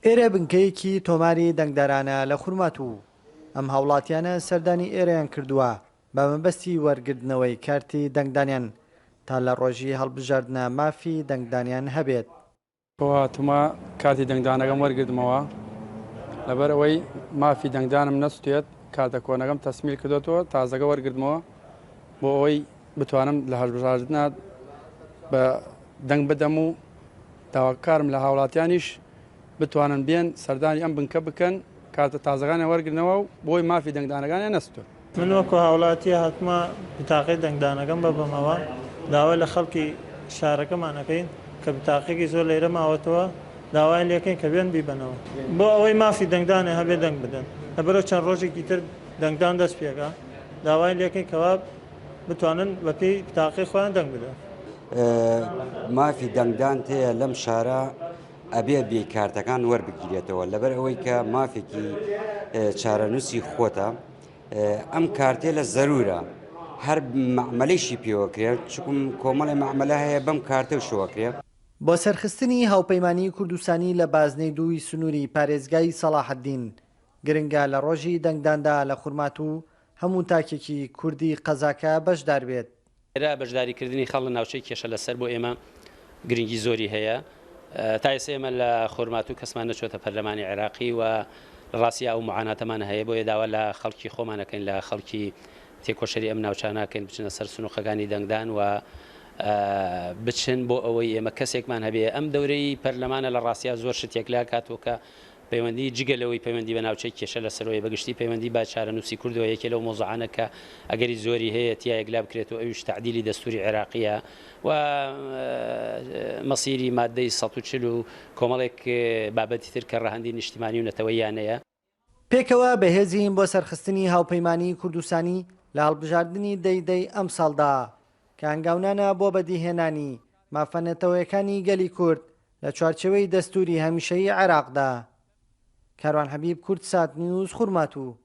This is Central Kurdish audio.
ئێرە بنکەیەکی تۆماری دەنگدارانە لە خورمات و ئەم هاوڵاتیانە سەردانی ئێرەیان کردووە بە مەبەستی وەرگرتنەوەی کارتی دەنگدانیان تا لە ڕۆژی هەڵبژاردنە مافی دەنگدانیان هەبێت. هاتوومە کاتی دەنگدانەکەم وەرگرتمەوە لەبەر ئەوەی مافی دەنگدانم نەستێت کارتە کۆنەکەم تەسمیل کردوەوە تازەگە وەرگرتمەوە بۆ ئەوەی بتوانم لە هەڵبژاردنە بە دەنگ بدەم و داواکارم لە هاوڵاتیانیش بتوانن بێن سەردانی ئەم بنکە بکەن کارتە تازەکانیان وەرگرنەوە و بۆی مافی دەنگدانەکانیان نەستووە. من وەکو هاوڵاتی هاتمە بتاقی دەنگدانەکەم بەبمەوە داوای لە خەڵکی شارەکەمانەکەین کە بتاقێکی زۆر لێرە ماوەتەوە داوای لەکەین کە بێن بیبنەوە بۆ ئەوەی مافی دەنگدانێ هەبێ دەنگ بدەن لەبەرەوە چەند ڕۆژێکی تر دەنگدان دەست پێکە داوای لەکەین کەوا بتوانن بەپێی بتاقی خۆیان دەنگ بدەن. مافی دەنگدان تەیە لەم شارە ئەبێ بێکارتەکان وەربگیرێتەوە لەبەر ئەوەی کە مافێکی چارەنووسی خۆتە ئەم کارتێ لە زەرورە هەر مەعمەلەیشی پێوەکرێت چکم کۆمەڵی مەعمەلە هەیە بەم کارتە و شۆکرێت. بۆ سەرخستنی هاوپەیمانی کوردستانی لە بازنەی دووی سنووری پارێزگای سەلاحەدین گرنگە لە ڕۆژی دەنگداندا لە خورمات و هەموو تاکێکی کوردی قەزاکە بەشدار بێت. ئێرە بەشداریکردنی خەڵ لە ناوچەی کێشە لەسەر بۆ ئێمە گرنگی زۆری هەیە تا ئێستا ئێمە لە خورمات و کەسمان نەچۆتە پەرلەمانی عێراقی و ڕاستی ئەو معاناتەمان هەیە بۆیە داوا لە خەڵکی خۆمانەکەین لە خەڵکی تێکۆشەری ئەم ناوچاناکەین بچنە سەر سنووقەکانی دەنگدان و بچن بۆ ئەوەی ئێمە کەسێکمان هەبێ ئەم دەورەی پەرلەمانە لە ڕاستیا زۆر شتێک لا کاتوکە پەیوەندی جگەلەوەی پەیوەندی بە ناوچەی کێشە لەسەرەوەی بەگشتی پەیوەندی با چارەنووسی کوردەوە یەکێ لەو مۆزوعانە کە ئەگەری زۆری هەیە تیایەک لا بکرێتەوە ئەویش تعدیلی دەستوری عێراقیە و مەسیری مادەی 140 و کۆمەڵێک بابەتی تر کە ڕەهەندی نیشتیمانی و نەتەوەیانەیە. پێکەوە بەهێزین بۆ سەرخستنی هاوپەیمانی کوردستانی لە هەڵبژاردننی دەیدەی ئەم ساڵدا کە هەنگاونانە بۆ بەدیهێنانی مافەنەتەوەیەکانی گەلی کورد لە چوارچەوەی دەستوری هەمیشەیی عێراقدا. کاروان حەبیب، کورتسات نیوز، خورمات و